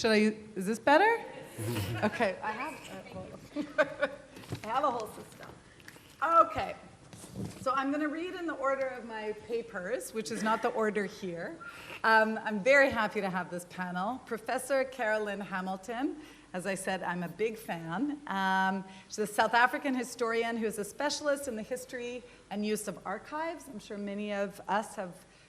Is this better? Okay, I have a whole system. Okay, so I'm going to read in the order of my papers, which is not the order here. I'm very happy to have this panel. Professor Carolyn Hamilton, as I said, I'm a big fan. She's a South African historian who is a specialist in the history and use of archives. I'm sure many of us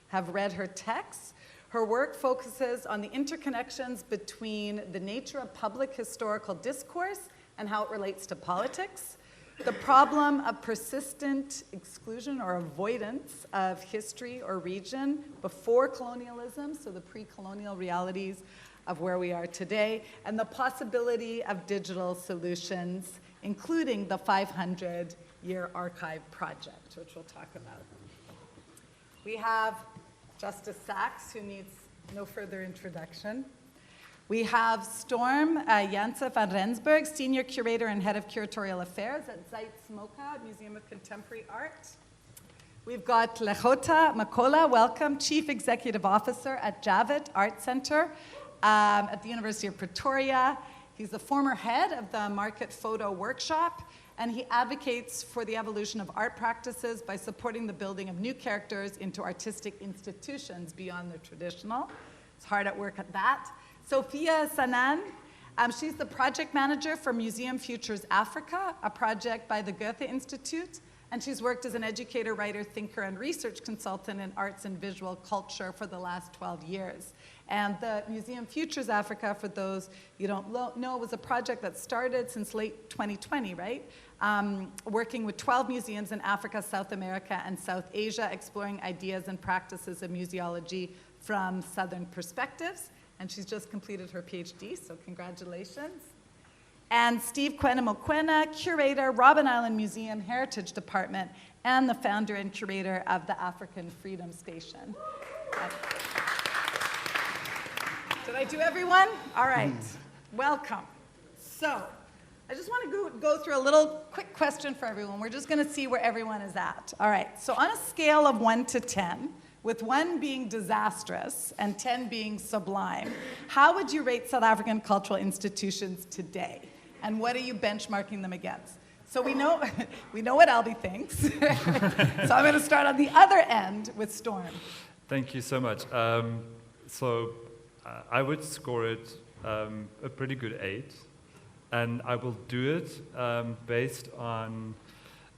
have read her texts. Her work focuses on the interconnections between the nature of public historical discourse and how it relates to politics, the problem of persistent exclusion or avoidance of history or region before colonialism, so the pre-colonial realities of where we are today, and the possibility of digital solutions, including the 500-year archive project, which we'll talk about. We have Justice Sachs, who needs no further introduction. We have Storm Janse van Rensburg, Senior Curator and Head of Curatorial Affairs at Zeitz MoCA, Museum of Contemporary Art. We've got Lechota Makola, welcome, Chief Executive Officer at Javid Art Center at the University of Pretoria. He's the former head of the Market Photo Workshop, and he advocates for the evolution of art practices by supporting the building of new characters into artistic institutions beyond the traditional. He's hard at work at that. Sophia Sanan, she's the project manager for Museum Futures Africa, a project by the Goethe Institute, and she's worked as an educator, writer, thinker, and research consultant in arts and visual culture for the last 12 years. And the Museum Futures Africa, for those you don't know, was a project that started since late 2020, right? Working with 12 museums in Africa, South America, and South Asia, exploring ideas and practices of museology from Southern perspectives. And she's just completed her PhD, so congratulations. And Steve Kwena, curator, Robben Island Museum Heritage Department, and the founder and curator of the African Freedom Station. Did I do everyone? All right, welcome. So, I just want to go through a little quick question for everyone. We're just going to see where everyone is at. All right, so on a scale of 1 to 10, with 1 being disastrous and 10 being sublime, how would you rate South African cultural institutions today? And what are you benchmarking them against? So we know what Albie thinks. So I'm going to start on the other end with Storm. Thank you so much. I would score it a pretty good 8. And I will do it based on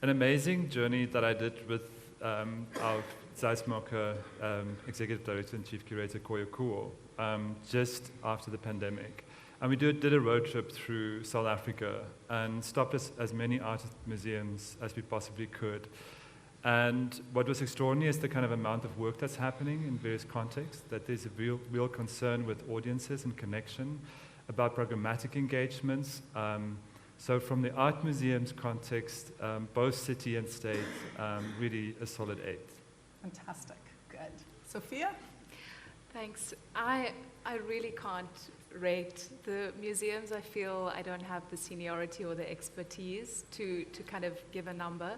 an amazing journey that I did with our Zeitz MoCA Executive Director and Chief Curator, Koyo Kuo, just after the pandemic. And we did a road trip through South Africa and stopped as many art museums as we possibly could. And what was extraordinary is the kind of amount of work that's happening in various contexts, that there's a real concern with audiences and connection, about programmatic engagements. So from the art museums context, both city and state, really a solid 8. Fantastic, good. Sophia? Thanks. I really can't rate the museums. I feel I don't have the seniority or the expertise to kind of give a number.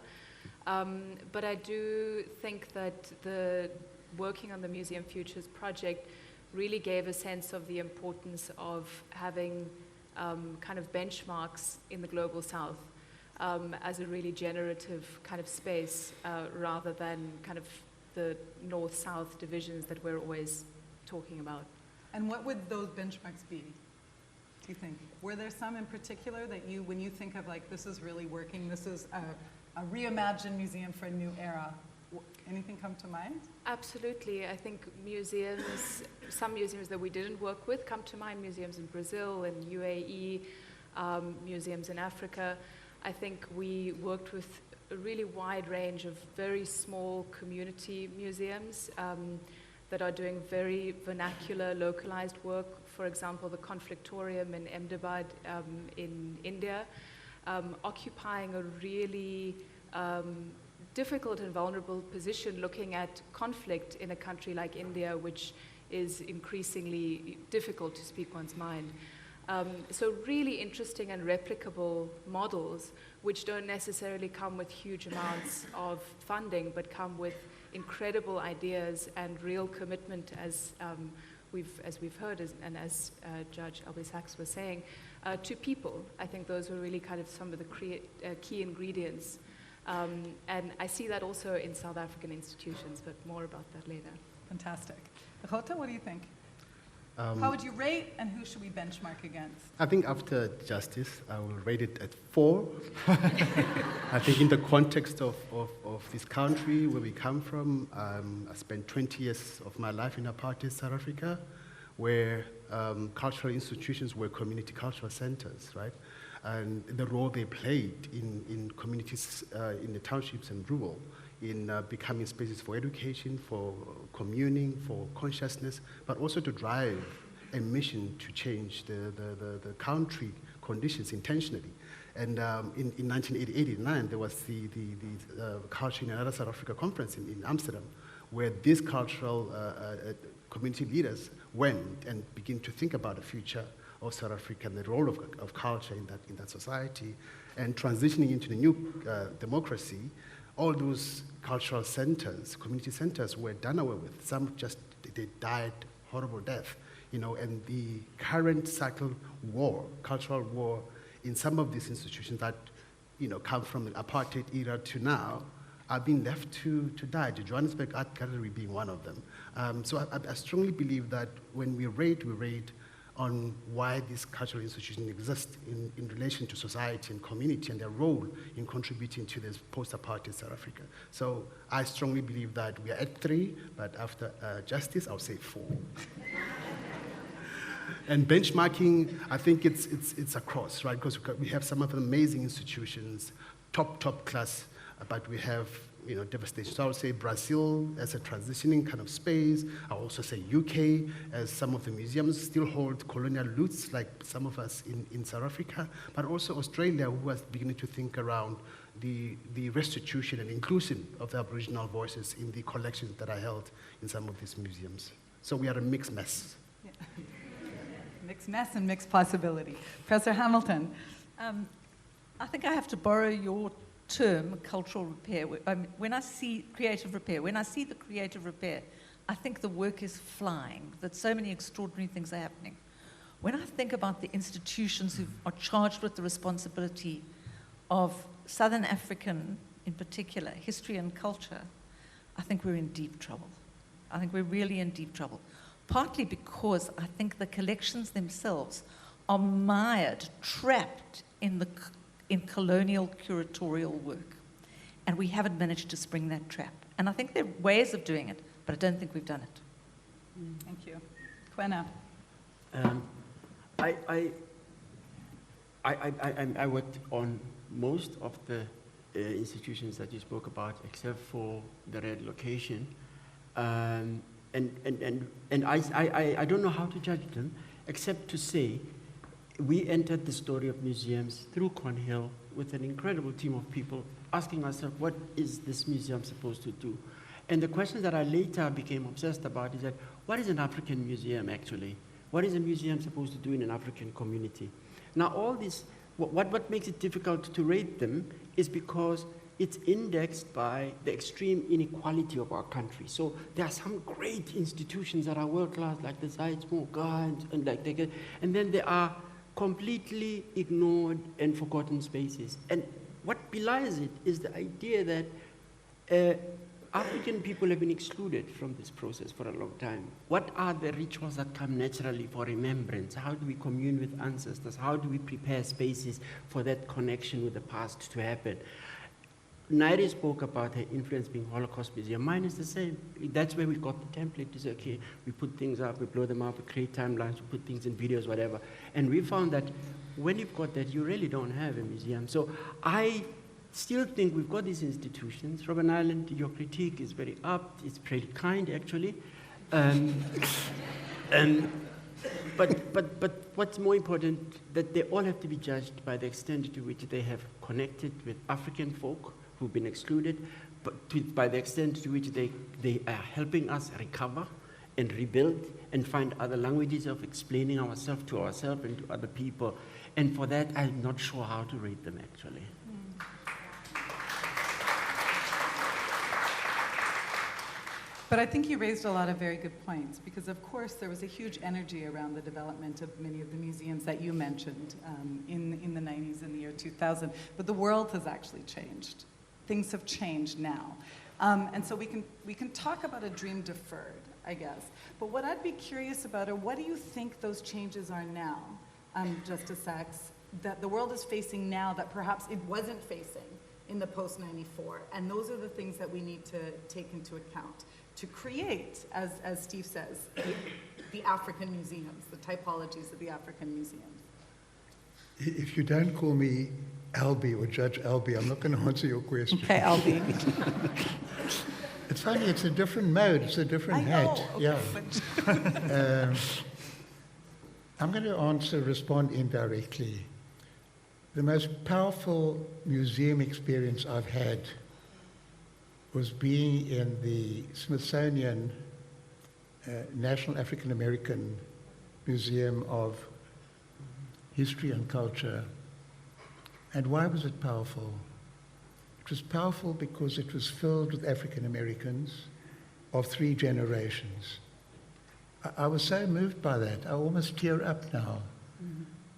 But I do think that the working on the Museum Futures project really gave a sense of the importance of having kind of benchmarks in the Global South as a really generative kind of space rather than kind of the North-South divisions that we're always talking about. And what would those benchmarks be, do you think? Were there some in particular that when you think of like, this is really working, this is a reimagined museum for a new era, anything come to mind? Absolutely. I think museums, some museums that we didn't work with come to mind, museums in Brazil and UAE, museums in Africa. I think we worked with a really wide range of very small community museums that are doing very vernacular, localized work. For example, the Conflictorium in Ahmedabad in India, occupying a really difficult and vulnerable position looking at conflict in a country like India, which is increasingly difficult to speak one's mind. So really interesting and replicable models which don't necessarily come with huge amounts of funding, but come with incredible ideas and real commitment, as as we've heard, and as Judge Albie Sachs was saying, to people. I think those were really kind of some of the key ingredients. And I see that also in South African institutions, but more about that later. Fantastic. Rota, what do you think? How would you rate, and who should we benchmark against? I think after justice, I will rate it at 4. I think in the context of this country, where we come from, I spent 20 years of my life in apartheid South Africa, where cultural institutions were community cultural centers, right? And the role they played in communities, in the townships and rural, in becoming spaces for education, for communing, for consciousness, but also to drive a mission to change the country conditions intentionally. And in 1988-89, there was the Culture in Another South Africa conference in Amsterdam, where these cultural community leaders went and began to think about the future of South Africa and the role of culture in that society. And transitioning into the new democracy, all those cultural centers, community centers, were done away with. Some just, they died horrible death, and the current cycle war, cultural war, in some of these institutions that, come from the apartheid era to now, are being left to die. The Johannesburg Art Gallery being one of them. So I strongly believe that when we rate on why these cultural institutions exist in relation to society and community and their role in contributing to this post-apartheid South Africa. So I strongly believe that we are at 3, but after justice, I'll say 4. And benchmarking, I think it's across, right? Because we have some of the amazing institutions, top class, but we have devastation. So I would say Brazil as a transitioning kind of space. I also say UK, as some of the museums still hold colonial roots, like some of us in South Africa, but also Australia, who was beginning to think around the restitution and inclusion of the Aboriginal voices in the collections that are held in some of these museums. So we are a mixed mess. Yeah. Mixed mess and mixed possibility. Professor Hamilton. I think I have to borrow your term, cultural repair. When I see creative repair, I think the work is flying, that so many extraordinary things are happening. When I think about the institutions who are charged with the responsibility of Southern African, in particular, history and culture, I think we're in deep trouble. I think we're really in deep trouble. Partly because I think the collections themselves are mired, trapped in colonial curatorial work. And we haven't managed to spring that trap. And I think there are ways of doing it, but I don't think we've done it. Thank you. Kwena. I worked on most of the institutions that you spoke about, except for the red location. And I don't know how to judge them, except to say we entered the story of museums through Cornhill with an incredible team of people asking ourselves, what is this museum supposed to do? And the question that I later became obsessed about is that, what is an African museum actually? What is a museum supposed to do in an African community? Now all this, what makes it difficult to rate them is because it's indexed by the extreme inequality of our country. So there are some great institutions that are world-class, like the Zeiss and then there are completely ignored and forgotten spaces. And what belies it is the idea that African people have been excluded from this process for a long time. What are the rituals that come naturally for remembrance? How do we commune with ancestors? How do we prepare spaces for that connection with the past to happen? Ngaire spoke about her influence being Holocaust Museum. Mine is the same. That's where we got the template. It's okay, we put things up, we blow them up, we create timelines, we put things in videos, whatever. And we found that when you've got that, you really don't have a museum. So I still think we've got these institutions. Robben Island, your critique is very apt. It's pretty kind, actually. But what's more important, that they all have to be judged by the extent to which they have connected with African folk who've been excluded, but by the extent to which they are helping us recover and rebuild and find other languages of explaining ourselves to ourselves and to other people. And for that, I'm not sure how to rate them, actually. But I think you raised a lot of very good points, because of course there was a huge energy around the development of many of the museums that you mentioned in the 90s and the year 2000. But the world has actually changed. Things have changed now. And so we can talk about a dream deferred, I guess. But what I'd be curious about are, what do you think those changes are now, Justice Sachs, that the world is facing now that perhaps it wasn't facing in the post-94? And those are the things that we need to take into account to create, as Steve says, the African museums, the typologies of the African museums. If you don't call me Albie or Judge Albie, I'm not going to answer your question. Okay, Albie. It's funny, it's a different mode, it's a different hat. Okay, yeah. I'm going to respond indirectly. The most powerful museum experience I've had was being in the Smithsonian National African American Museum of History and Culture. And why was it powerful? It was powerful because it was filled with African Americans of 3 generations. I was so moved by that, I almost tear up now,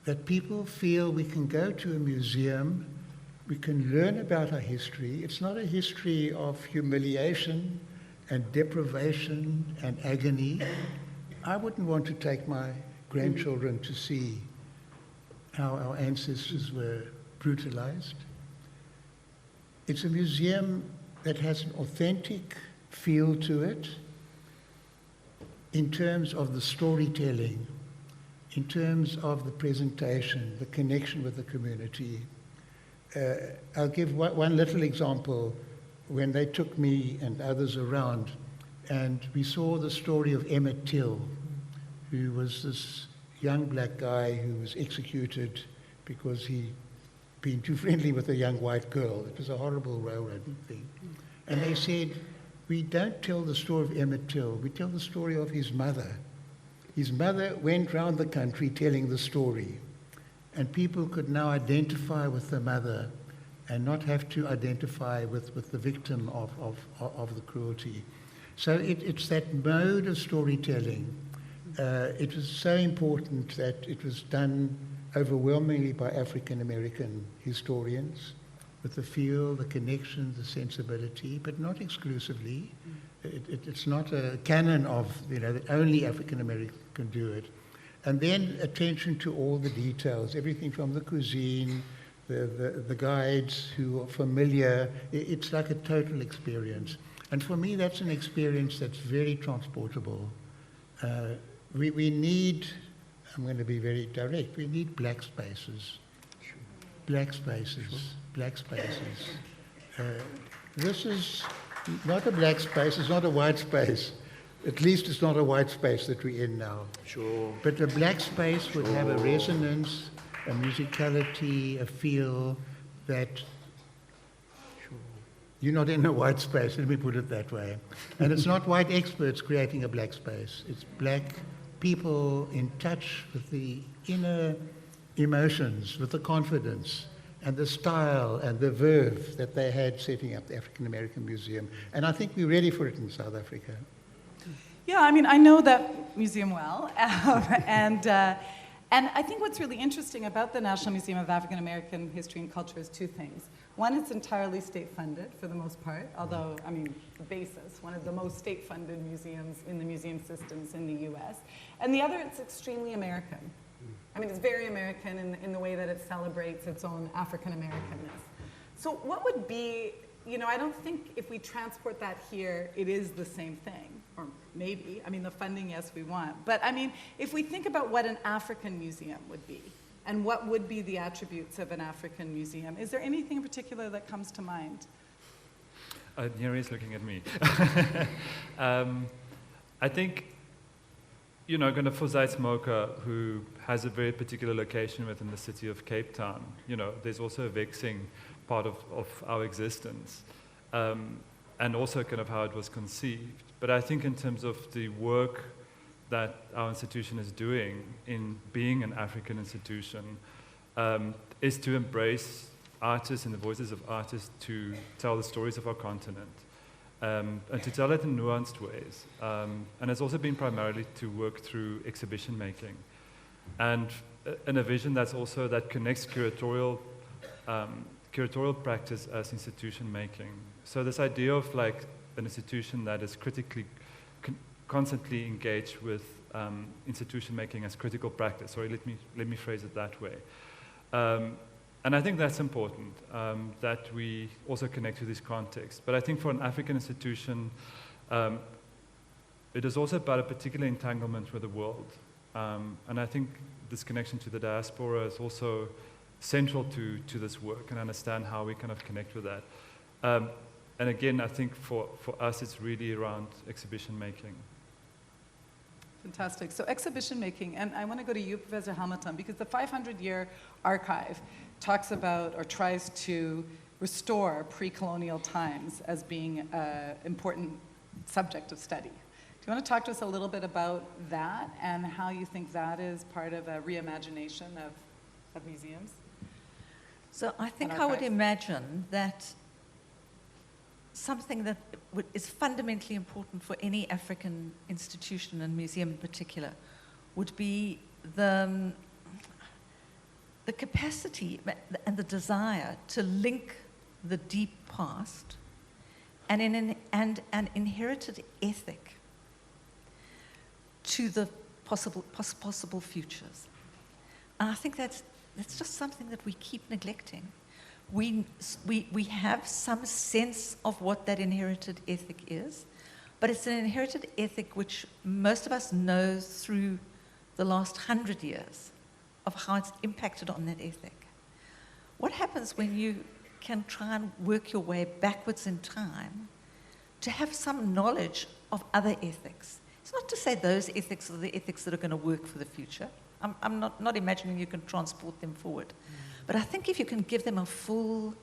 that people feel we can go to a museum, we can learn about our history. It's not a history of humiliation and deprivation and agony. I wouldn't want to take my grandchildren to see how our ancestors were brutalized. It's a museum that has an authentic feel to it in terms of the storytelling, in terms of the presentation, the connection with the community. I'll give one little example. When they took me and others around, and we saw the story of Emmett Till, who was this young black guy who was executed because he'd been too friendly with a young white girl. It was a horrible railroad thing. And they said, we don't tell the story of Emmett Till, we tell the story of his mother. His mother went round the country telling the story, and people could now identify with the mother and not have to identify with the victim of the cruelty. So it's that mode of storytelling. It was so important that it was done overwhelmingly by African American historians, with the feel, the connection, the sensibility, but not exclusively. It's not a canon of, that only African American can do it. And then attention to all the details, everything from the cuisine, the guides who are familiar. It's like a total experience. And for me, that's an experience that's very transportable. We need, I'm going to be very direct, we need black spaces. Black spaces, black spaces. This is not a black space, it's not a white space. At least it's not a white space that we're in now. Sure. But a black space would have a resonance, a musicality, a feel that you're not in a white space, let me put it that way. And it's not white experts creating a black space. It's black people in touch with the inner emotions, with the confidence and the style and the verve that they had setting up the African American Museum. And I think we're ready for it in South Africa. Yeah, I mean, I know that museum well, and I think what's really interesting about the National Museum of African American History and Culture is 2 things. One, it's entirely state-funded for the most part, although, I mean, the basis, one of the most state-funded museums in the museum systems in the US. And the other, it's extremely American. I mean, it's very American in the way that it celebrates its own African Americanness. So what would be, I don't think if we transport that here, it is the same thing. Or maybe, I mean, the funding, yes, we want. But I mean, if we think about what an African museum would be, and what would be the attributes of an African museum, is there anything in particular that comes to mind? Ngaire is looking at me. I think, going for Smoker, who has a very particular location within the city of Cape Town, there's also a vexing part of our existence, and also kind of how it was conceived. But I think in terms of the work that our institution is doing in being an African institution, is to embrace artists and the voices of artists to tell the stories of our continent. and to tell it in nuanced ways. And it's also been primarily to work through exhibition making, and in a vision that's also that connects curatorial practice as institution making. So this idea of like an institution that is critically, constantly engaged with institution making as critical practice. Sorry, let me phrase it that way. And I think that's important, that we also connect to this context. But I think for an African institution, it is also about a particular entanglement with the world. And I think this connection to the diaspora is also central to this work, and understand how we kind of connect with that. And again, I think for us, it's really around exhibition making. Fantastic. So exhibition making, and I want to go to you, Professor Hamilton, because the 500-year archive talks about or tries to restore pre-colonial times as being an important subject of study. Do you want to talk to us a little bit about that and how you think that is part of a reimagination of museums? So I think I would imagine that something that is fundamentally important for any African institution and museum in particular would be the capacity and the desire to link the deep past and an inherited ethic to the possible futures. And I think that's just something that we keep neglecting. We have some sense of what that inherited ethic is, but it's an inherited ethic which most of us know through the last 100 years of how it's impacted on that ethic. What happens when you can try and work your way backwards in time to have some knowledge of other ethics? It's not to say those ethics are the ethics that are going to work for the future. I'm not imagining you can transport them forward. But I think if you can give them a full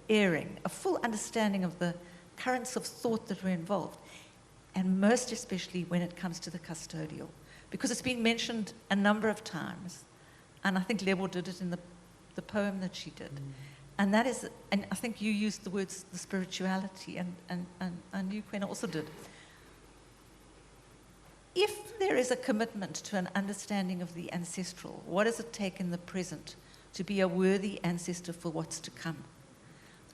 airing, a full understanding of the currents of thought that were involved, and most especially when it comes to the custodial, because it's been mentioned a number of times, and I think Lebo did it in the poem that she did. And that is, and I think you used the words, the spirituality, and you, Kwena, also did. If there is a commitment to an understanding of the ancestral, what does it take in the present to be a worthy ancestor for what's to come?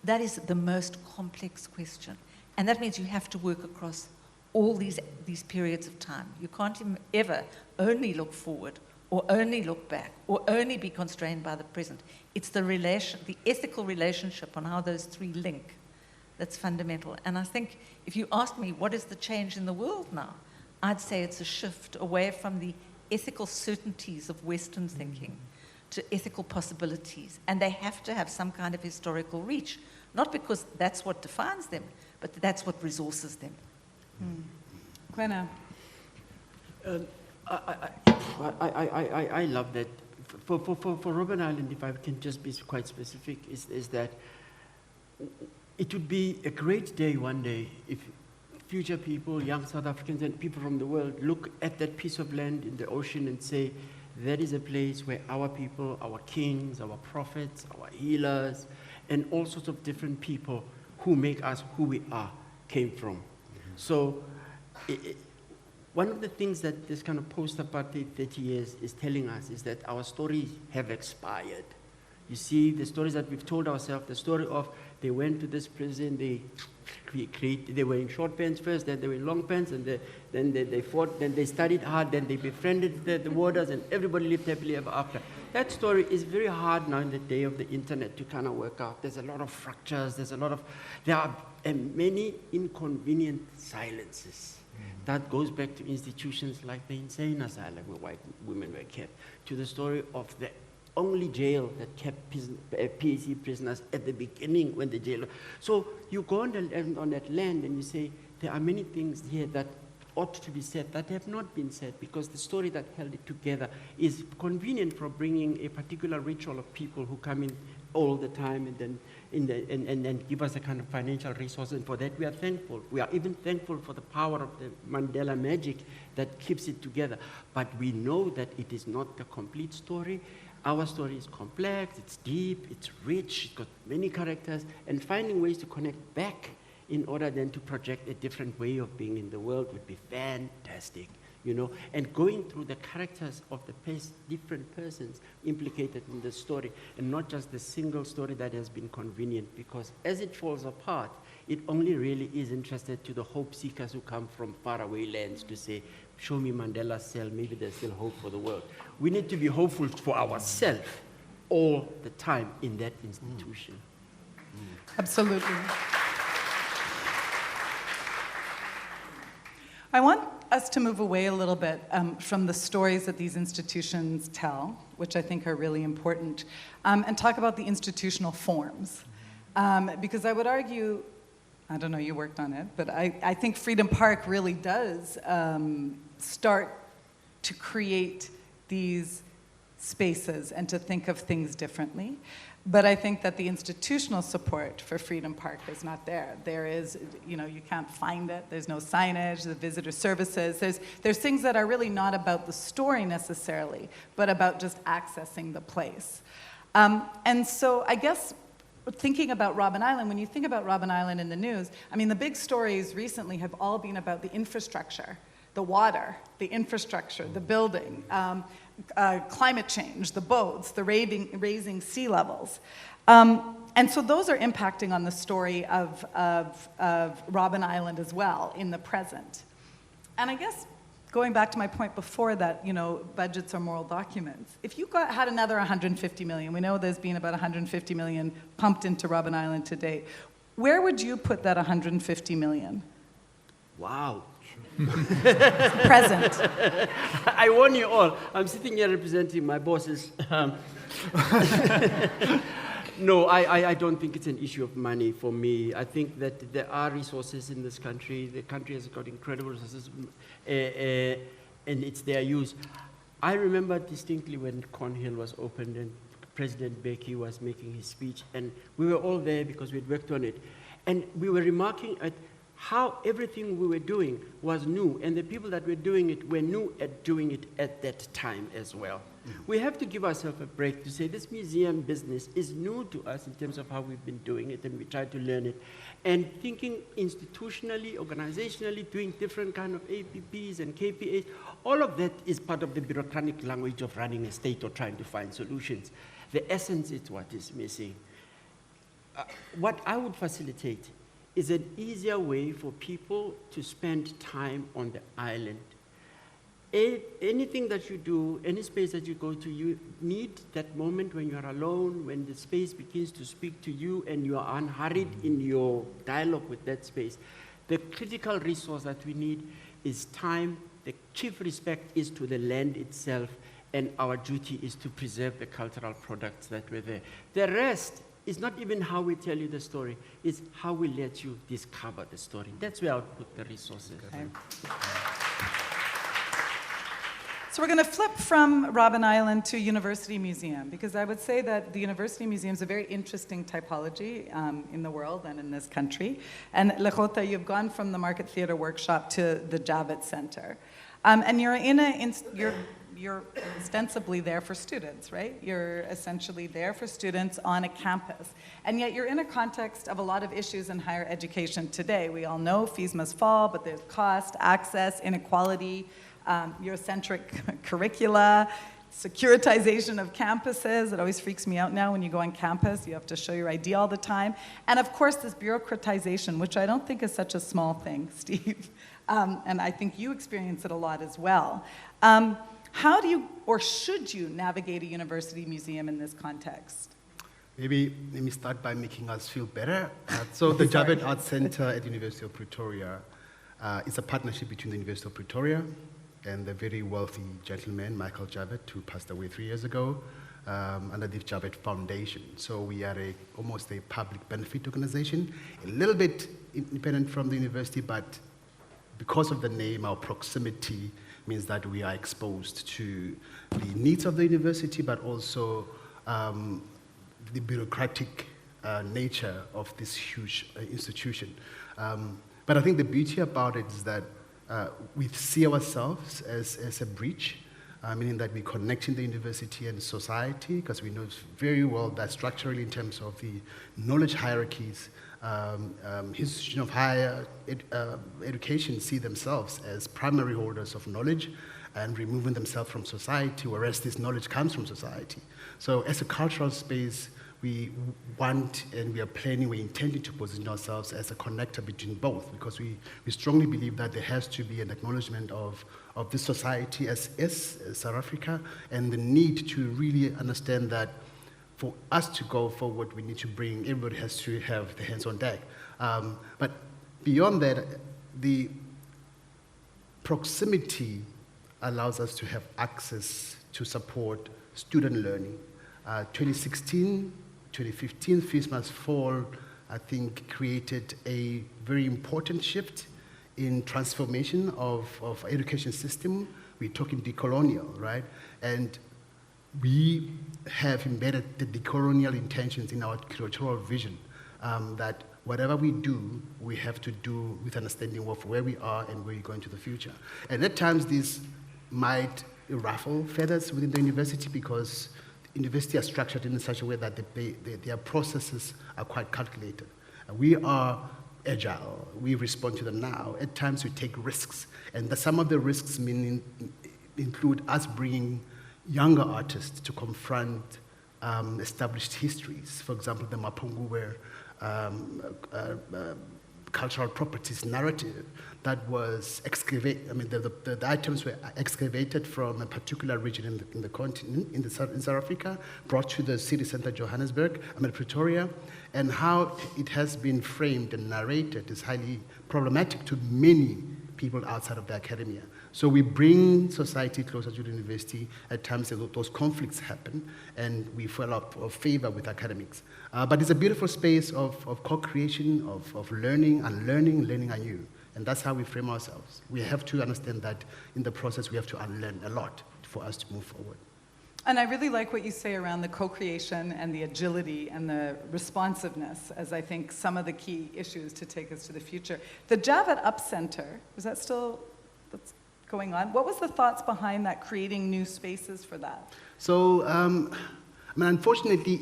That is the most complex question. And that means you have to work across all these periods of time. You can't ever only look forward or only look back or only be constrained by the present. It's the ethical relationship on how those three link that's fundamental. And I think if you ask me what is the change in the world now, I'd say it's a shift away from the ethical certainties of Western thinking to ethical possibilities. And they have to have some kind of historical reach, not because that's what defines them, but that's what resources them. Kwena. I love that. For Robben Island, if I can just be quite specific, is that it would be a great day one day if future people, young South Africans and people from the world look at that piece of land in the ocean and say, that is a place where our people, our kings, our prophets, our healers, and all sorts of different people who make us who we are came from. So one of the things that this kind of post-apartheid 30 years is telling us is that our stories have expired. You see, the stories that we've told ourselves, the story of they went to this prison, they were in short pants first, then they were in long pants, and then they fought, then they studied hard, then they befriended the warders, and everybody lived happily ever after. That story is very hard now in the day of the internet to kind of work out. There's a lot of fractures, there are many inconvenient silences. That goes back to institutions like the insane asylum where white women were kept, to the story of the only jail that kept PAC prisoners at the beginning when the jail. So you go on that land and you say, there are many things here that ought to be said that have not been said, because the story that held it together is convenient for bringing a particular ritual of people who come in all the time and then give us a kind of financial resource. And for that we are thankful. We are even thankful for the power of the Mandela magic that keeps it together. But we know that it is not the complete story. Our story is complex, it's deep, it's rich, it's got many characters, and finding ways to connect back in order then to project a different way of being in the world would be fantastic, you know, and going through the characters of the different persons implicated in the story, and not just the single story that has been convenient, because as it falls apart, it only really is interested to the hope seekers who come from faraway lands to say, show me Mandela's cell, maybe there's still hope for the world. We need to be hopeful for ourselves all the time in that institution. Absolutely. I want us to move away a little bit from the stories that these institutions tell, which I think are really important, and talk about the institutional forms. Because I would argue, I don't know, you worked on it, but I think Freedom Park really does start to create these spaces and to think of things differerently. But I think that the institutional support for Freedom Park is not there. There is, you know, you can't find it. There's no signage, the visitor services. There's things that are really not about the story necessarily, but about just accessing the place. And so I guess thinking about Robben Island, when you think about Robben Island in the news, I mean, the big stories recently have all been about the infrastructure, the water, the infrastructure, the building, climate change, the boats, the raising sea levels. And so those are impacting on the story of Robben Island as well in the present. And I guess going back to my point before that, you know, budgets are moral documents. If you had another 150 million, we know there's been about 150 million pumped into Robben Island to date. Where would you put that 150 million? Wow. Present. I warn you all, I'm sitting here representing my bosses. No, I don't think it's an issue of money for me. I think that there are resources in this country. The country has got incredible resources, and it's their use. I remember distinctly when Cornhill was opened and President Becky was making his speech, and we were all there because we'd worked on it. And we were remarking at how everything we were doing was new, and the people that were doing it were new at doing it at that time as well. We have to give ourselves a break to say this museum business is new to us in terms of how we've been doing it, and we try to learn it. And thinking institutionally, organizationally, doing different kind of APPs and KPAs, all of that is part of the bureaucratic language of running a state or trying to find solutions. The essence is what is missing. What I would facilitate is an easier way for people to spend time on the island. Anything that you do, any space that you go to, you need that moment when you're alone, when the space begins to speak to you and you are unhurried in your dialogue with that space. The critical resource that we need is time. The chief respect is to the land itself, and our duty is to preserve the cultural products that were there. The rest is not even how we tell you the story, it's how we let you discover the story. That's where I would put the resources. Okay. So we're going to flip from Robben Island to University Museum, because I would say that the University Museum is a very interesting typology in the world and in this country. And Lechota, you've gone from the Market Theatre Workshop to the Javits Center. And you're ostensibly there for students, right? You're essentially there for students on a campus. And yet you're in a context of a lot of issues in higher education today. We all know fees must fall, but there's cost, access, inequality, Eurocentric curricula, securitization of campuses. It always freaks me out now when you go on campus. You have to show your ID all the time. And of course, this bureaucratization, which I don't think is such a small thing, Steve. And I think you experience it a lot as well. How do you, or should you, navigate a university museum in this context? Maybe let me start by making us feel better. So the Javits Arts Center at the University of Pretoria is a partnership between the University of Pretoria and the very wealthy gentleman, Michael Javits, who passed away 3 years ago, under the Javits Foundation. So we are almost a public benefit organization, a little bit independent from the university, but because of the name, our proximity means that we are exposed to the needs of the university, but also the bureaucratic nature of this huge institution. But I think the beauty about it is that we see ourselves as a bridge, meaning that we connect in the university and society, because we know very well that structurally in terms of the knowledge hierarchies, institutions of higher education see themselves as primary holders of knowledge and removing themselves from society, whereas this knowledge comes from society. So as a cultural space, we want and we are planning, we're intending to position ourselves as a connector between both, because we strongly believe that there has to be an acknowledgement of this society as South Africa, and the need to really understand that for us to go forward, we need to bring, everybody has to have the hands on deck. But beyond that, the proximity allows us to have access to support student learning. 2016, 2015, Feast Must Fall, I think, created a very important shift in transformation of education system. We're talking decolonial, right? And we have embedded the decolonial intentions in our curatorial vision, that whatever we do, we have to do with understanding of where we are and where we're going to the future. And at times, these might ruffle feathers within the university, because universities are structured in such a way that their processes are quite calculated. We are agile. We respond to them now. At times, we take risks. And some of the risks include us bringing younger artists to confront established histories. For example, the Mapungu, where cultural properties narrative that was excavated. I mean, the items were excavated from a particular region in the continent, in South Africa, brought to the city center, Johannesburg, Pretoria, and how it has been framed and narrated is highly problematic to many people outside of the academia. So we bring society closer to the university. At times, those conflicts happen, and we fall out of favor with academics. But it's a beautiful space of co-creation, of learning, unlearning, learning anew. And that's how we frame ourselves. We have to understand that in the process, we have to unlearn a lot for us to move forward. And I really like what you say around the co-creation and the agility and the responsiveness as I think some of the key issues to take us to the future. The Javet Up Center, is that still that's going on? What was the thoughts behind that, creating new spaces for that? So, unfortunately,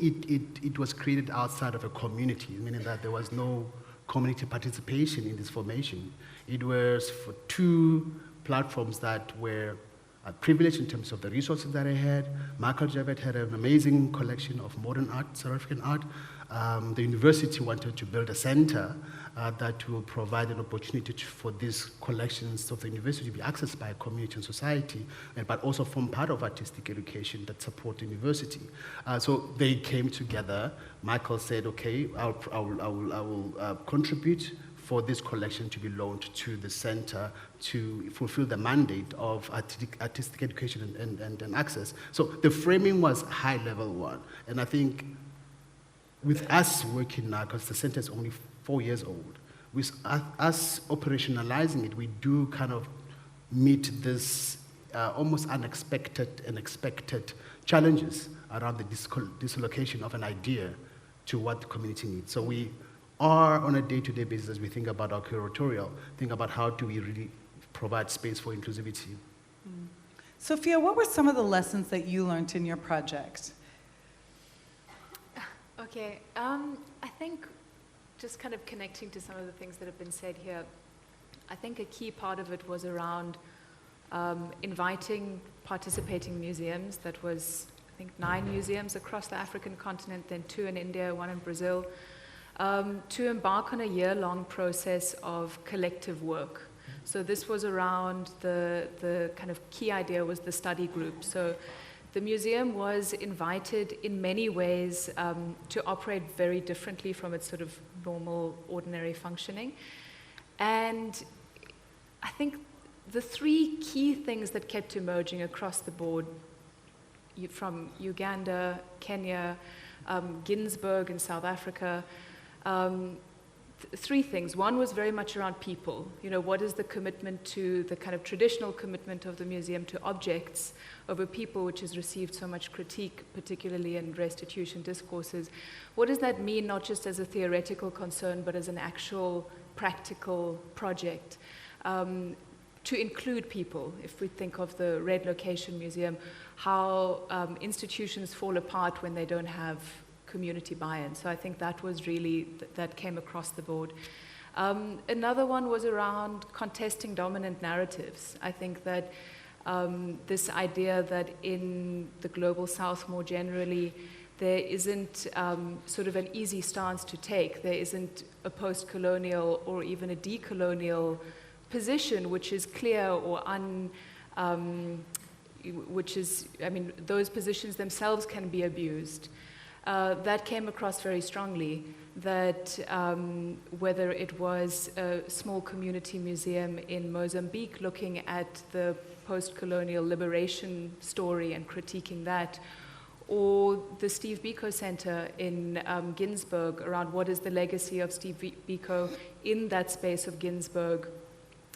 it was created outside of a community, meaning that there was no community participation in this formation. It was for two platforms that were privileged in terms of the resources that I had. Michael Javet had an amazing collection of modern art, South African art. The university wanted to build a center that will provide an opportunity for these collections of the university to be accessed by community and society, but also form part of artistic education that support the university. So they came together. Michael said, okay, I will contribute for this collection to be loaned to the center to fulfill the mandate of artistic education and access. So the framing was high-level one. And I think with us working now, because the center is only 4 years old, with us operationalizing it, we do kind of meet this almost unexpected and expected challenges around the dislocation of an idea to what the community needs. So we are on a day-to-day basis, as we think about our curatorial, think about how do we really provide space for inclusivity. Sophia, what were some of the lessons that you learned in your project? Okay, I think just kind of connecting to some of the things that have been said here, I think a key part of it was around inviting participating museums. That was, I think, 9 museums across the African continent, then 2 in India, 1 in Brazil, to embark on a year-long process of collective work. So this was around the kind of key idea was the study group. So the museum was invited in many ways to operate very differently from its sort of normal, ordinary functioning. And I think the 3 key things that kept emerging across the board from Uganda, Kenya, Ginsberg in South Africa, 3 things. One was very much around people. You know, what is the commitment to the kind of traditional commitment of the museum to objects over people, which has received so much critique, particularly in restitution discourses? What does that mean, not just as a theoretical concern, but as an actual practical project? To include people, if we think of the Red Location Museum, how institutions fall apart when they don't have community buy-in. So I think that was really, that came across the board. Another one was around contesting dominant narratives. I think that this idea that in the global south more generally, there isn't sort of an easy stance to take. There isn't a post-colonial or even a decolonial position which is clear or which is, I mean, those positions themselves can be abused. That came across very strongly, that whether it was a small community museum in Mozambique looking at the post-colonial liberation story and critiquing that, or the Steve Biko Center in Ginsberg around what is the legacy of Steve Biko in that space of Ginsberg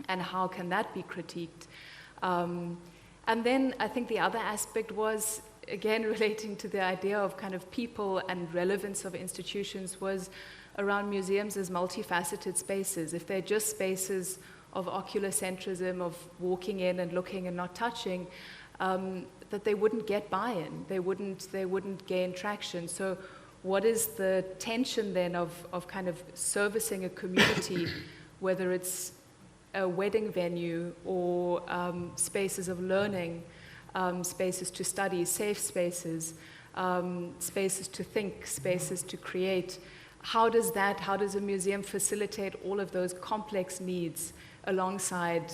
and how can that be critiqued. And then I think the other aspect was, again, relating to the idea of kind of people and relevance of institutions, was around museums as multifaceted spaces. If they're just spaces of oculocentrism, of walking in and looking and not touching, that they wouldn't get buy-in, they wouldn't gain traction. So what is the tension then of kind of servicing a community, whether it's a wedding venue or spaces of learning, spaces to study, safe spaces, spaces to think, spaces to create. How does a museum facilitate all of those complex needs alongside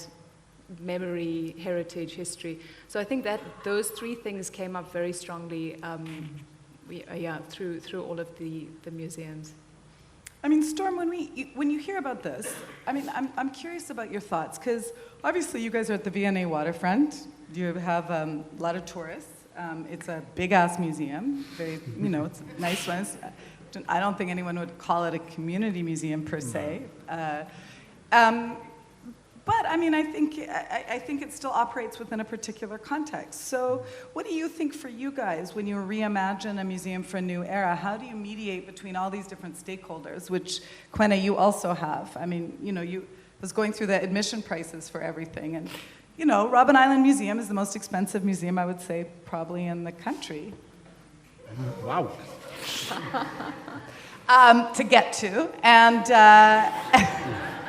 memory, heritage, history? So I think that those three things came up very strongly through all of the museums. I mean, Storm, when you hear about this, I mean, I'm curious about your thoughts, because obviously you guys are at the V&A waterfront. You have a lot of tourists. It's a big-ass museum. Very, it's a nice one. I don't think anyone would call it a community museum per se. But I mean, I think it still operates within a particular context. So what do you think for you guys when you reimagine a museum for a new era? How do you mediate between all these different stakeholders, which, Quena, you also have? I mean, you was going through the admission prices for everything. And, Robben Island Museum is the most expensive museum, I would say, probably in the country. Wow. To get to. And...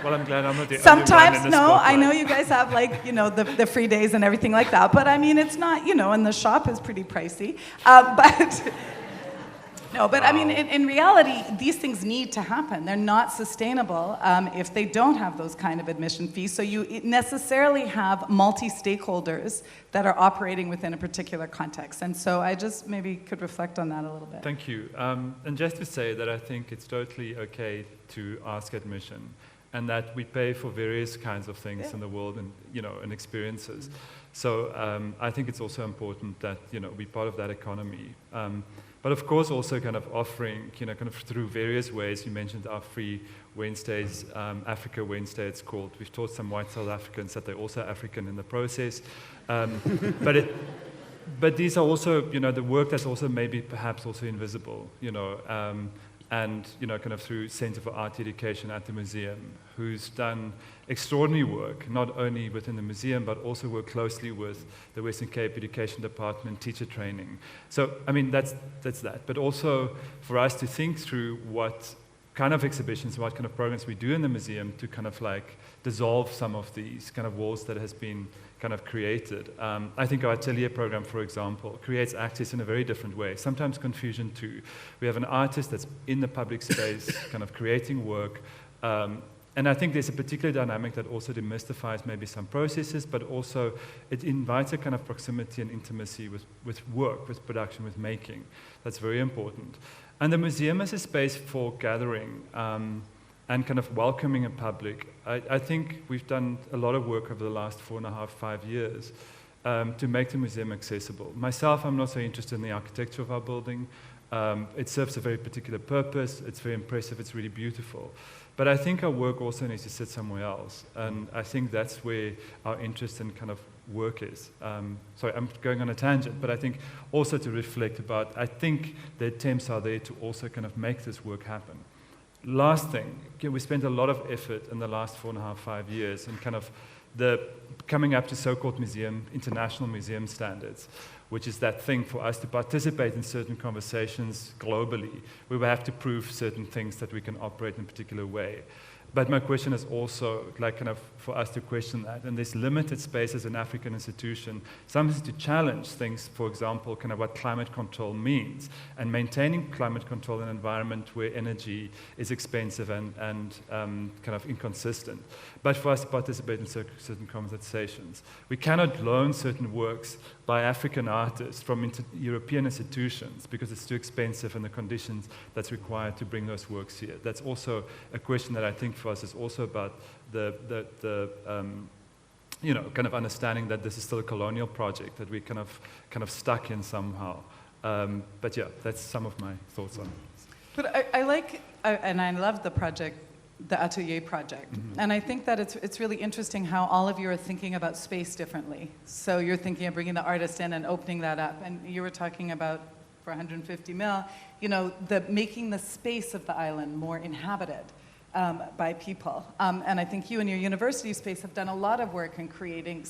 Well, I'm glad I'm not the sometimes, only one in this spotlight. I know you guys have the free days and everything like that, but I mean, it's not, and the shop is pretty pricey. I mean, in reality, these things need to happen. They're not sustainable if they don't have those kind of admission fees. So you necessarily have multi-stakeholders that are operating within a particular context. And so I just maybe could reflect on that a little bit. Thank you. And just to say that I think it's totally okay to ask admission, and that we pay for various kinds of things in the world and, and experiences. So I think it's also important that, we're part of that economy. But of course also kind of offering, kind of through various ways. You mentioned our free Wednesdays, Africa Wednesday it's called. We've taught some white South Africans that they're also African in the process. But these are also, the work that's also maybe perhaps also invisible, and kind of through Center for Art Education at the museum, who's done extraordinary work, not only within the museum, but also work closely with the Western Cape Education Department, teacher training. So, I mean, that's that. But also for us to think through what kind of exhibitions, what kind of programs we do in the museum to kind of like dissolve some of these kind of walls that has been kind of created. I think our atelier program, for example, creates access in a very different way, sometimes confusion too. We have an artist that's in the public space, kind of creating work, and I think there's a particular dynamic that also demystifies maybe some processes, but also it invites a kind of proximity and intimacy with work, with production, with making. That's very important. And the museum is a space for gathering, and kind of welcoming a public. I think we've done a lot of work over the last 4.5, 5 years to make the museum accessible. Myself, I'm not so interested in the architecture of our building. It serves a very particular purpose. It's very impressive. It's really beautiful. But I think our work also needs to sit somewhere else. And I think that's where our interest in kind of work is. Sorry, I'm going on a tangent, but I think also to reflect about, I think the attempts are there to also kind of make this work happen. Last thing, we spent a lot of effort in the last 4.5, 5 years in kind of coming up to so-called international museum standards, which is that thing for us to participate in certain conversations globally. We will have to prove certain things that we can operate in a particular way. But my question is also like kind of for us to question that. And there's limited space as an African institution, sometimes to challenge things, for example, kind of what climate control means, and maintaining climate control in an environment where energy is expensive and kind of inconsistent. But for us to participate in certain conversations. We cannot loan certain works by African artists from European institutions because it's too expensive and the conditions that's required to bring those works here. That's also a question that I think for us is also about the kind of understanding that this is still a colonial project that we kind of stuck in somehow. But yeah, that's some of my thoughts on it. But I like, and I love the project, the Atelier project. Mm-hmm. And I think that it's really interesting how all of you are thinking about space differently. So you're thinking of bringing the artist in and opening that up. And you were talking about, for 150 mil, making the space of the island more inhabited by people. And I think you and your university space have done a lot of work in creating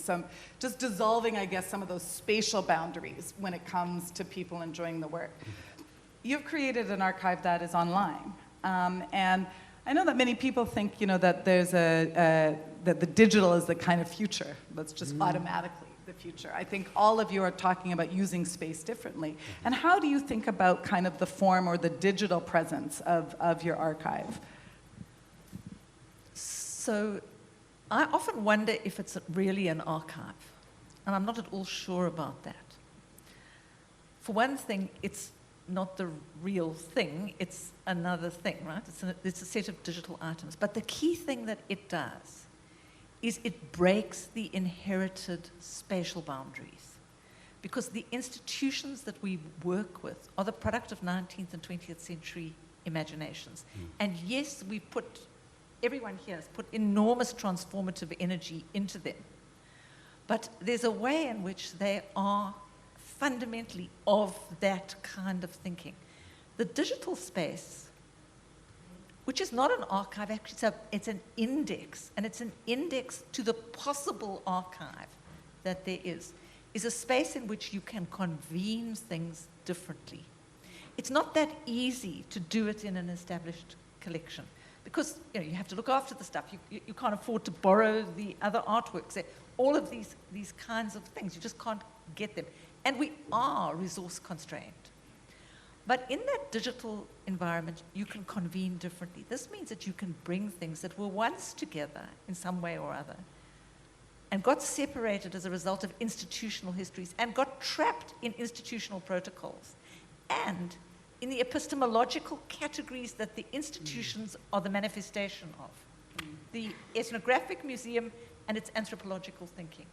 just dissolving, I guess, some of those spatial boundaries when it comes to people enjoying the work. You've created an archive that is online. And I know that many people think, that there's that the digital is the kind of future that's just automatically the future. I think all of you are talking about using space differently. And how do you think about kind of the form or the digital presence of your archive? So I often wonder if it's really an archive, and I'm not at all sure about that. For one thing, it's not the real thing, it's another thing, right? It's a set of digital items. But the key thing that it does is it breaks the inherited spatial boundaries. Because the institutions that we work with are the product of 19th and 20th century imaginations. And yes, everyone here has put enormous transformative energy into them. But there's a way in which they are fundamentally of that kind of thinking. The digital space, which is not an archive, actually it's an index, and it's an index to the possible archive that there is a space in which you can convene things differently. It's not that easy to do it in an established collection because you have to look after the stuff. You can't afford to borrow the other artworks. All of these kinds of things, you just can't get them. And we are resource constrained. But in that digital environment, you can convene differently. This means that you can bring things that were once together in some way or other and got separated as a result of institutional histories and got trapped in institutional protocols and in the epistemological categories that the institutions are the manifestation of. The ethnographic museum and its anthropological thinking.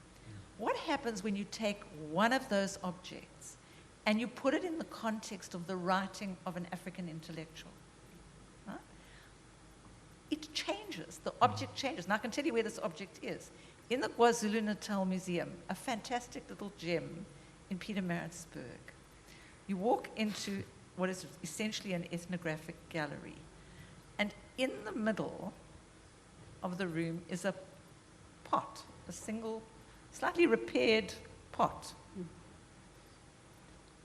What happens when you take one of those objects and you put it in the context of the writing of an African intellectual? Huh? It changes. The object changes. And I can tell you where this object is. In the KwaZulu-Natal Museum, a fantastic little gem in Pietermaritzburg. You walk into what is essentially an ethnographic gallery. And in the middle of the room is a pot, a single slightly repaired pot.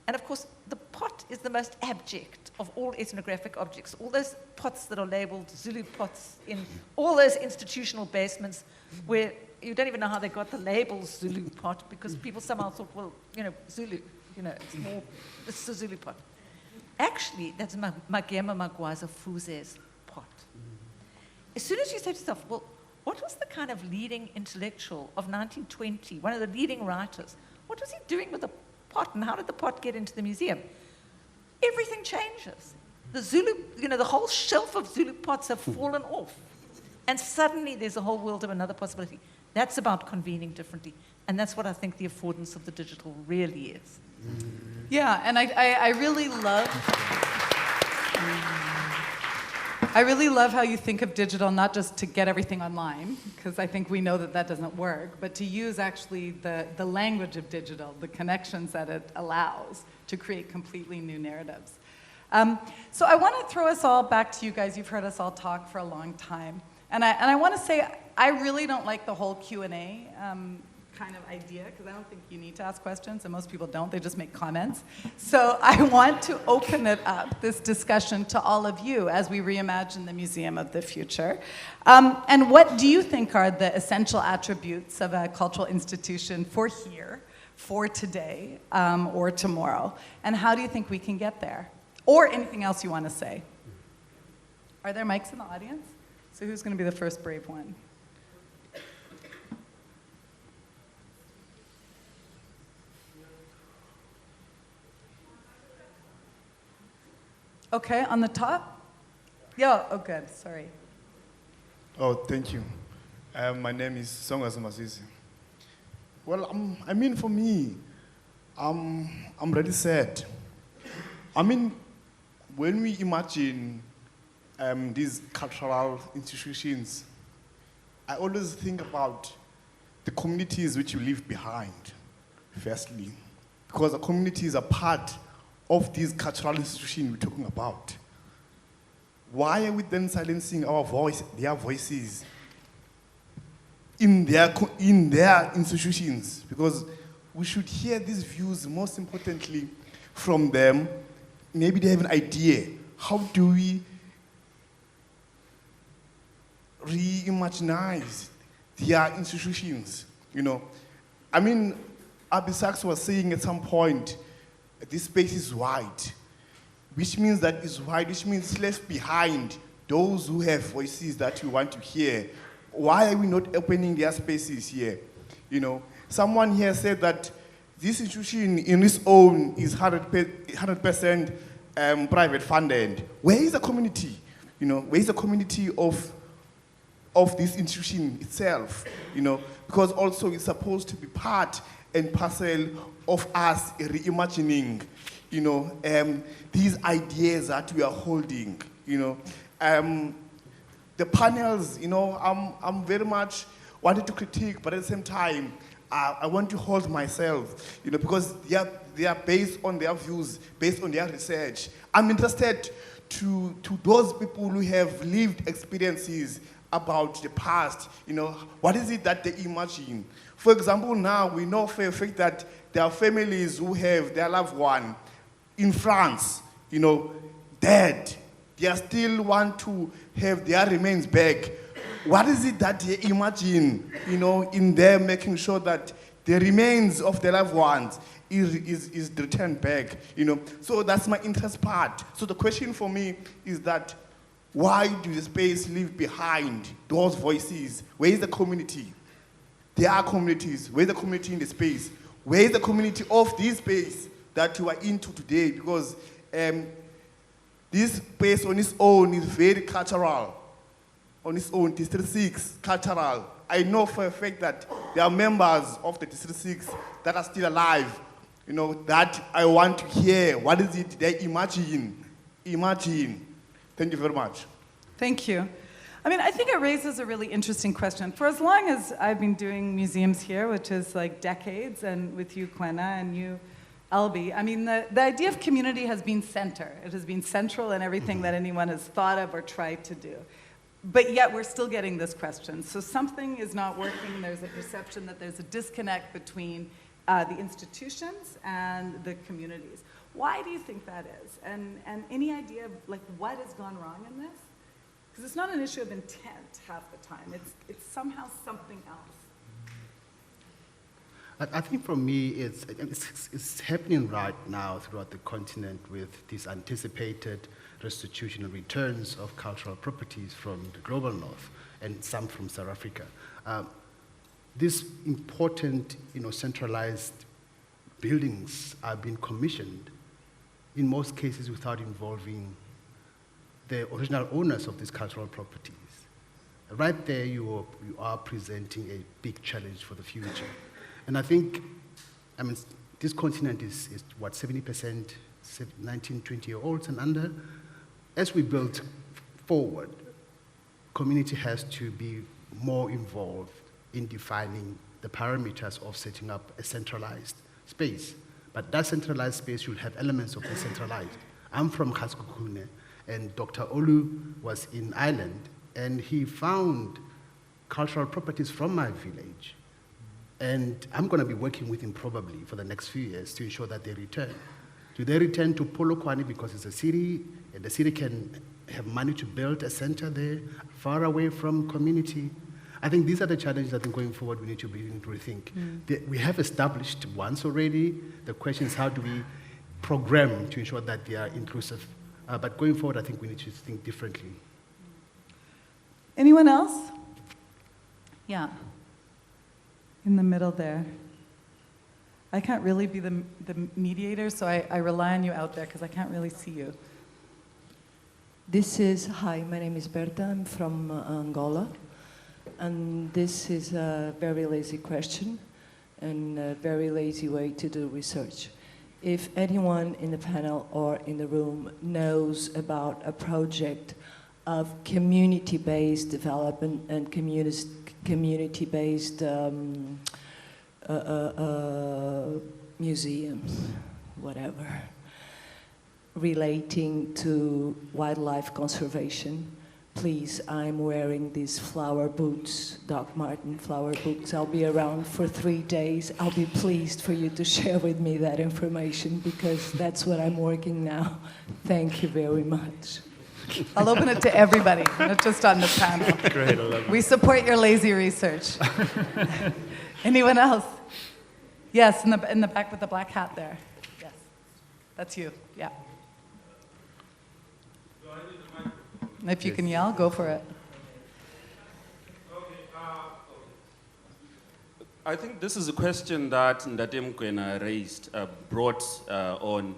And of course, the pot is the most abject of all ethnographic objects. All those pots that are labeled Zulu pots in all those institutional basements where you don't even know how they got the label Zulu pot because people somehow thought, well, Zulu, it's a Zulu pot. Actually, that's Magema Magwaza Fuze's pot. As soon as you say to yourself, well, what was the kind of leading intellectual of 1920, one of the leading writers? What was he doing with the pot, and how did the pot get into the museum? Everything changes. The Zulu, the whole shelf of Zulu pots have fallen off. And suddenly there's a whole world of another possibility. That's about convening differently. And that's what I think the affordance of the digital really is. Yeah, and I really love how you think of digital not just to get everything online, because I think we know that doesn't work, but to use actually the language of digital, the connections that it allows to create completely new narratives. So I want to throw us all back to you guys. You've heard us all talk for a long time. And I want to say, I really don't like the whole Q&A kind of idea, because I don't think you need to ask questions, and most people don't, they just make comments. So I want to open it up, this discussion, to all of you as we reimagine the museum of the future. And what do you think are the essential attributes of a cultural institution for here, for today, or tomorrow? And how do you think we can get there? Or anything else you want to say? Are there mics in the audience? So who's going to be the first brave one? Okay, on the top? Yeah, oh good, sorry. Oh, thank you. My name is Songa Zumasizi. Well, I mean, for me, I'm really sad. I mean, when we imagine these cultural institutions, I always think about the communities which you leave behind, firstly, because the communities are part of these cultural institutions we're talking about. Why are we then silencing their voices in their institutions? Because we should hear these views, most importantly, from them. Maybe they have an idea. How do we reimagine their institutions? You know, I mean, Sachs was saying at some point, this space is wide, which means that it's wide, which means it's left behind those who have voices that you want to hear. Why are we not opening their spaces here? You know, someone here said that this institution in its own is 100% private funded. Where is the community? You know, where is the community of this institution itself? You know, because also it's supposed to be part and parcel of us reimagining, you know, these ideas that we are holding, you know. The panels, you know, I'm very much wanted to critique, but at the same time, I want to hold myself, you know, because they are based on their views, based on their research. I'm interested to those people who have lived experiences about the past, you know, what is it that they imagine? For example, now we know for a fact that there are families who have their loved one in France, you know, dead. They still want to have their remains back. What is it that they imagine, you know, in them, making sure that the remains of their loved ones is returned back, you know? So that's my interest part. So the question for me is that why do the space leave behind those voices? Where is the community? There are communities. Where is the community in the space? Where is the community of this space that you are into today? Because this space on its own is very cultural. On its own, District 6, cultural. I know for a fact that there are members of the District 6 that are still alive, you know, that I want to hear. What is it they imagine? Thank you very much. Thank you. I mean, I think it raises a really interesting question. For as long as I've been doing museums here, which is like decades, and with you, Kwena, and you, Albie, I mean, the idea of community has been center. It has been central in everything that anyone has thought of or tried to do. But yet we're still getting this question. So something is not working. There's a perception that there's a disconnect between the institutions and the communities. Why do you think that is? And any idea of like what has gone wrong in this? Because it's not an issue of intent half the time. It's somehow something else. I think for me, it's happening right now throughout the continent with these anticipated restitution and returns of cultural properties from the global north and some from South Africa. These important, you know, centralized buildings are being commissioned, in most cases without involving the original owners of these cultural properties. Right there, you are presenting a big challenge for the future. And I think, I mean, this continent is what, 70% 19, 20-year-olds and under? As we build forward, community has to be more involved in defining the parameters of setting up a centralized space. But that centralized space should have elements of decentralized. I'm from Gaskukune, and Dr. Olu was in Ireland, and he found cultural properties from my village. And I'm going to be working with him probably for the next few years to ensure that they return. Do they return to Polokwane because it's a city, and the city can have money to build a center there, far away from community? I think these are the challenges I think going forward we need to begin to rethink. We have established once already. The question is how do we program to ensure that they are inclusive? But going forward, I think we need to think differently. Anyone else? Yeah. In the middle there. I can't really be the mediator, so I rely on you out there because I can't really see you. Hi, my name is Berta, I'm from Angola. And this is a very lazy question and a very lazy way to do research. If anyone in the panel or in the room knows about a project of community-based development and community-based museums, whatever, relating to wildlife conservation, please, I'm wearing these flower boots, Doc Marten flower boots. I'll be around for 3 days. I'll be pleased for you to share with me that information because that's what I'm working now. Thank you very much. I'll open it to everybody, not just on the panel. Great, I love it. We support your lazy research. Anyone else? Yes, in the back with the black hat there. Yes, that's you. Yeah. If you can yell, go for it. I think this is a question that Ngaire raised, brought on.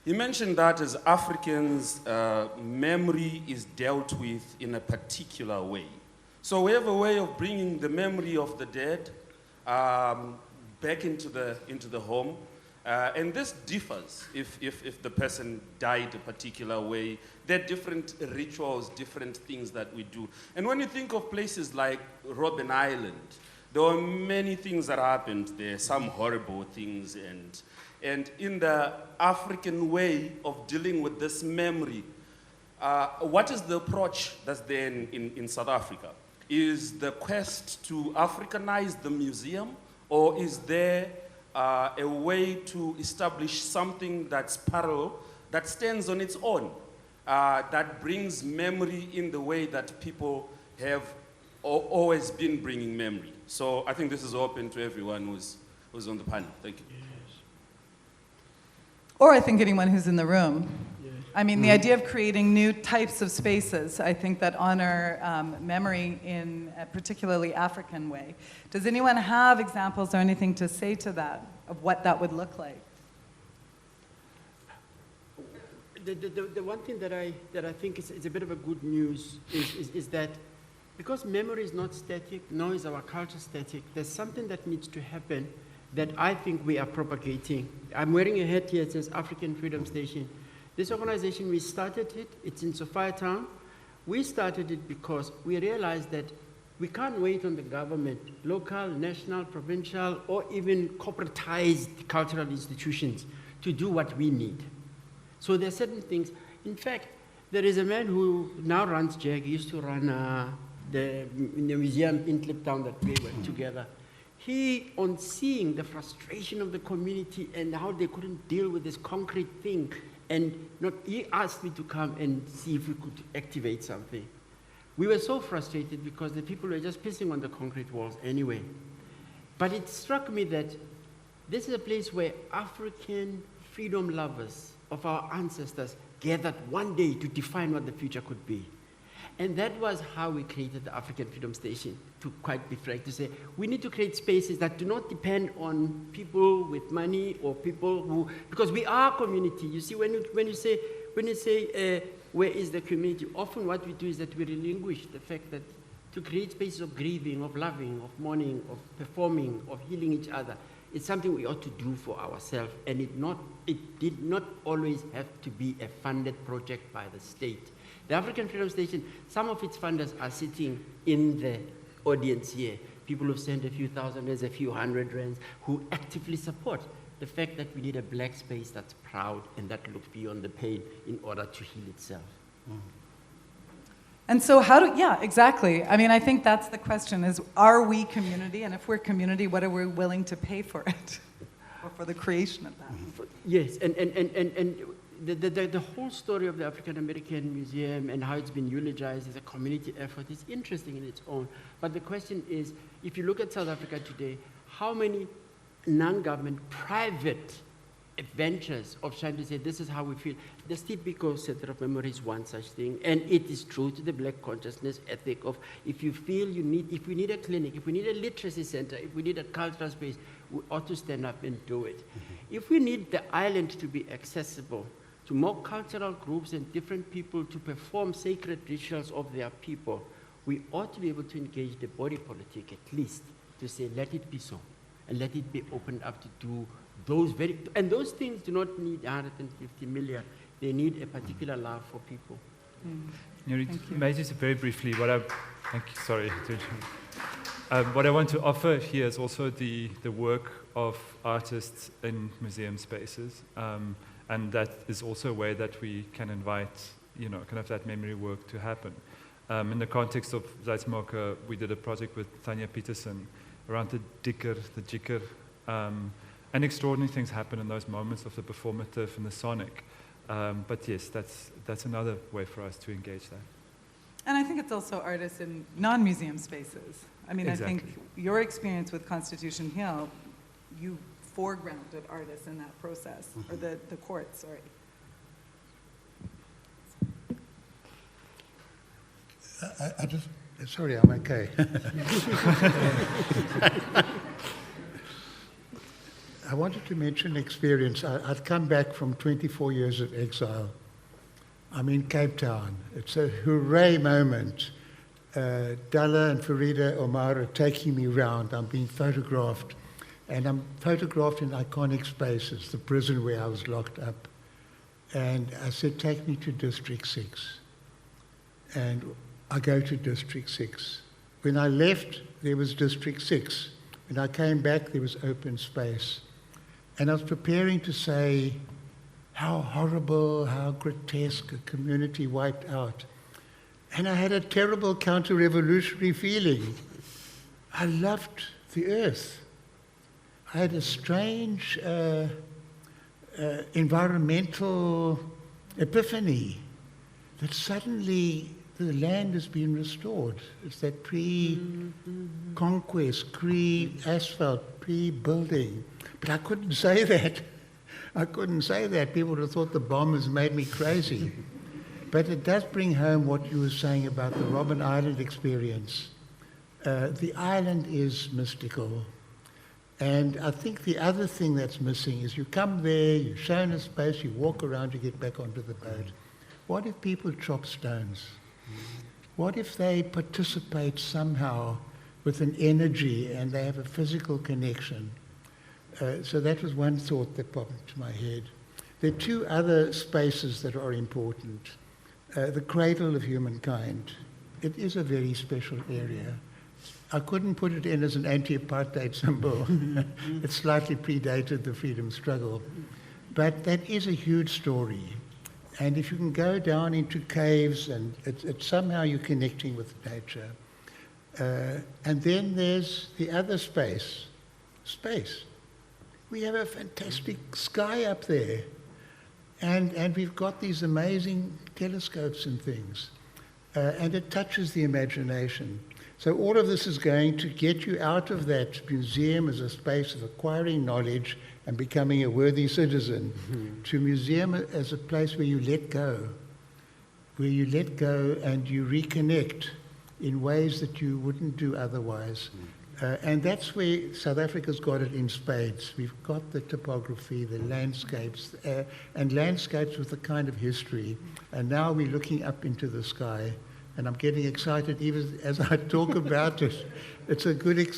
He mentioned that as Africans, memory is dealt with in a particular way. So we have a way of bringing the memory of the dead back into the home. And this differs if the person died a particular way. There are different rituals, different things that we do. And when you think of places like Robben Island, there were many things that happened there, some horrible things. And in the African way of dealing with this memory, what is the approach that's there in South Africa? Is the quest to Africanize the museum, or is there a way to establish something that's parallel, that stands on its own, that brings memory in the way that people have always been bringing memory? So I think this is open to everyone who's on the panel. Thank you. Or I think anyone who's in the room. I mean, the idea of creating new types of spaces, I think that honor memory in a particularly African way. Does anyone have examples or anything to say to that, of what that would look like? The one thing that I think is a bit of a good news is that because memory is not static, nor is our culture static, there's something that needs to happen that I think we are propagating. I'm wearing a hat here that says African Freedom Station. This organization, we started it, it's in Sophiatown. We started it because we realized that we can't wait on the government, local, national, provincial, or even corporatized cultural institutions to do what we need. So there are certain things. In fact, there is a man who now runs JAG, he used to run the museum in Kliptown that we were together. He, on seeing the frustration of the community and how they couldn't deal with this concrete thing, he asked me to come and see if we could activate something. We were so frustrated because the people were just pissing on the concrete walls anyway. But it struck me that this is a place where African freedom lovers of our ancestors gathered one day to define what the future could be. And that was how we created the African Freedom Station, to quite be frank, to say, we need to create spaces that do not depend on people with money or people who, because we are community. You see, when you say, where is the community? Often what we do is that we relinquish the fact that to create spaces of grieving, of loving, of mourning, of performing, of healing each other, it's something we ought to do for ourselves. And it did not always have to be a funded project by the state. The African Freedom Station, some of its funders are sitting in the audience here. People who've sent a few thousand rands, a few hundred rands, who actively support the fact that we need a black space that's proud and that looks beyond the pain in order to heal itself. And so yeah, exactly. I mean, I think that's the question is, are we community? And if we're community, what are we willing to pay for it? Or for the creation of that? Yes, and the whole story of the African American Museum and how it's been eulogized as a community effort is interesting in its own. But the question is, if you look at South Africa today, how many non-government, private adventures of trying to say this is how we feel? The Steve Biko Center of Memory is one such thing, and it is true to the Black consciousness ethic of if you feel if we need a clinic, if we need a literacy center, if we need a cultural space, we ought to stand up and do it. If we need the island to be accessible to more cultural groups and different people to perform sacred rituals of their people, we ought to be able to engage the body politic at least to say, let it be so, and let it be opened up to do those and those things do not need 150 million. They need a particular love for people. May just very briefly, what I want to offer here is also the work of artists in museum spaces, and that is also a way that we can invite, kind of that memory work to happen. In the context of Zuid-Afrika, we did a project with Tanya Peterson around the jikker, and extraordinary things happen in those moments of the performative and the sonic. But yes, that's another way for us to engage that. And I think it's also artists in non-museum spaces. I mean, Exactly. I think your experience with Constitution Hill, you foregrounded artists in that process, or the court, sorry. Sorry, I'm okay. I wanted to mention an experience. I'd come back from 24 years of exile. I'm in Cape Town. It's a hooray moment. Dalla and Farida Omar are taking me around. I'm being photographed. And I'm photographed in iconic spaces, the prison where I was locked up. And I said, take me to District 6. And I go to District 6. When I left, there was District 6. When I came back, there was open space. And I was preparing to say how horrible, how grotesque, a community wiped out. And I had a terrible counter-revolutionary feeling. I loved the earth. I had a strange environmental epiphany that suddenly the land has been restored. It's that pre-conquest, pre-asphalt, pre-building. But I couldn't say that. I couldn't say that. People would have thought the bombers made me crazy. But it does bring home what you were saying about the Robben Island experience. The island is mystical. And I think the other thing that's missing is you come there, you're shown a space, you walk around, you get back onto the boat. What if people chop stones? What if they participate somehow with an energy and they have a physical connection? So that was one thought that popped into my head. There are two other spaces that are important. The cradle of humankind. It is a very special area. I couldn't put it in as an anti-apartheid symbol. It slightly predated the freedom struggle. But that is a huge story. And if you can go down into caves and it's somehow you're connecting with nature. And then there's the other space. We have a fantastic sky up there. And we've got these amazing telescopes and things. And it touches the imagination. So all of this is going to get you out of that museum as a space of acquiring knowledge and becoming a worthy citizen, to museum as a place where you let go and you reconnect in ways that you wouldn't do otherwise. And that's where South Africa's got it in spades. We've got the topography, the landscapes, and landscapes with a kind of history. And now we're looking up into the sky. And I'm getting excited even as I talk about it. It's a good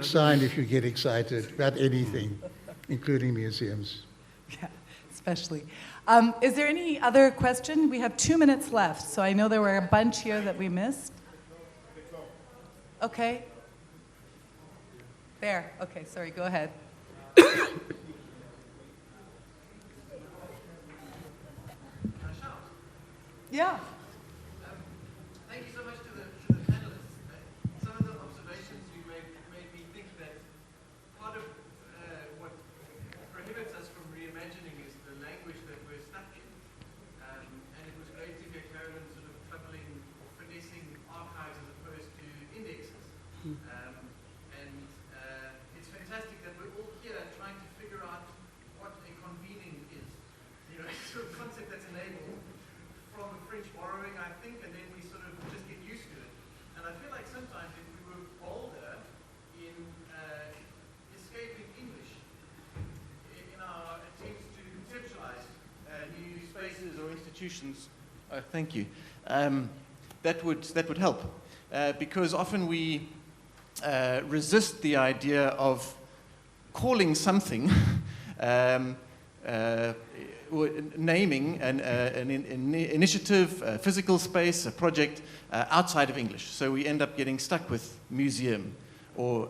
sign if you get excited about anything, including museums. Yeah, especially. Is there any other question? We have 2 minutes left, so I know there were a bunch here that we missed. Okay. There. Okay, sorry, go ahead. Yeah. institutions, thank you, that would help. Because often we resist the idea of calling something, naming an initiative, a physical space, a project outside of English. So we end up getting stuck with museum or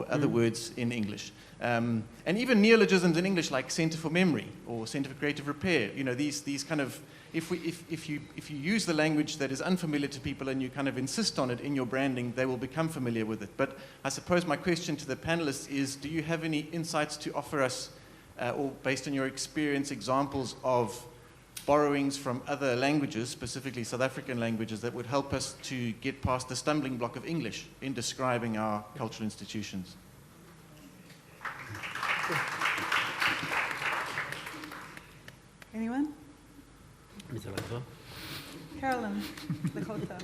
other words in English. And even neologisms in English like Centre for Memory or Centre for Creative Repair, you know, these kind of, if you use the language that is unfamiliar to people and you kind of insist on it in your branding, they will become familiar with it. But I suppose my question to the panelists is, do you have any insights to offer us, or based on your experience, examples of borrowings from other languages, specifically South African languages, that would help us to get past the stumbling block of English in describing our cultural institutions? Anyone? Mr. Rafa? Carolyn, Lekota.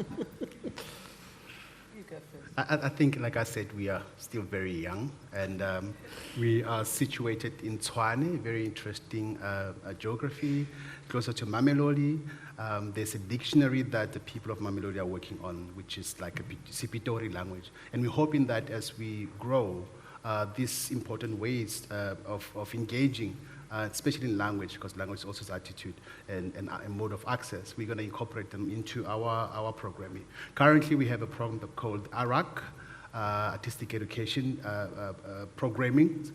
You go first. I think, like I said, we are still very young, and we are situated in Tshwane, very interesting geography, closer to Mamelodi. There's a dictionary that the people of Mamelodi are working on, which is like a Sipitori language. And we're hoping that as we grow, these important ways of engaging, especially in language, because language also is attitude and mode of access, we're going to incorporate them into our programming. Currently, we have a program called ARAC, Artistic Education Programming.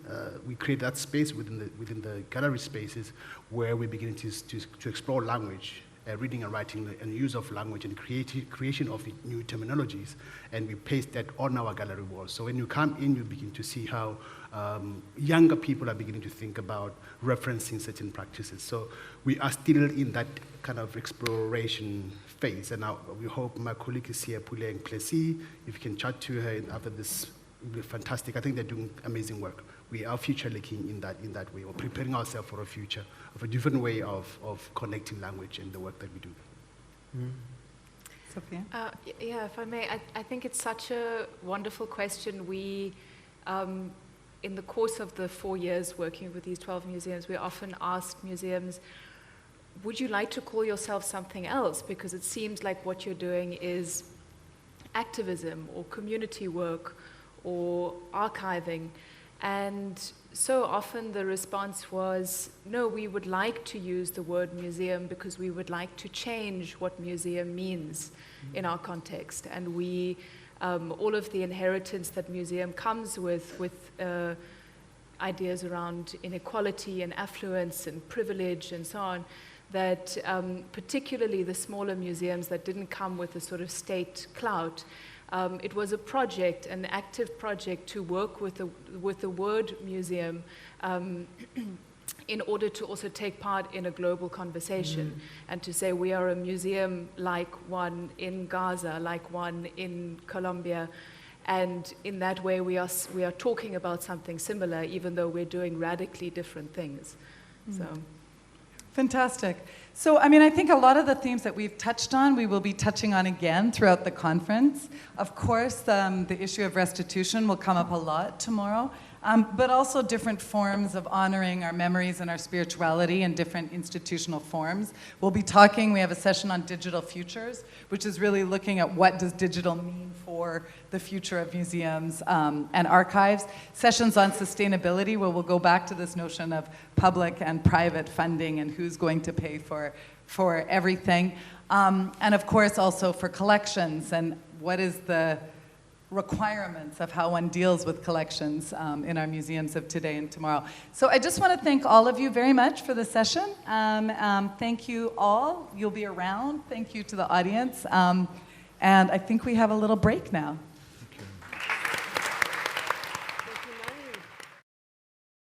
We create that space within the gallery spaces where we begin to explore language, reading and writing, and use of language, and creation of new terminologies, and we paste that on our gallery walls. So when you come in, you begin to see how younger people are beginning to think about referencing certain practices. So we are still in that kind of exploration phase, and now we hope my colleague is here, Puleng Plessis, if you can chat to her after this, it will be fantastic. I think they're doing amazing work. We are future-looking in that way, or preparing ourselves for a future of a different way of connecting language and the work that we do. Sophia? Yeah, if I may, I think it's such a wonderful question. We, in the course of the 4 years working with these 12 museums, we often asked museums, would you like to call yourself something else? Because it seems like what you're doing is activism or community work or archiving. And so often the response was, no, we would like to use the word museum because we would like to change what museum means in our context. And we, all of the inheritance that museum comes with ideas around inequality and affluence and privilege and so on, that particularly the smaller museums that didn't come with a sort of state clout, it was a project, an active project to work with the word museum in order to also take part in a global conversation and to say we are a museum like one in Gaza, like one in Colombia, and in that way we are talking about something similar even though we're doing radically different things. So. Fantastic. So, I mean, I think a lot of the themes that we've touched on, we will be touching on again throughout the conference. Of course, the issue of restitution will come up a lot tomorrow, but also different forms of honoring our memories and our spirituality in different institutional forms. We'll be talking, we have a session on digital futures, which is really looking at what does digital mean for the future of museums and archives. Sessions on sustainability, where we'll go back to this notion of public and private funding and who's going to pay for everything. And of course also for collections and what is the requirements of how one deals with collections in our museums of today and tomorrow. So I just want to thank all of you very much for the session. Thank you all. You'll be around. Thank you to the audience. And I think we have a little break now.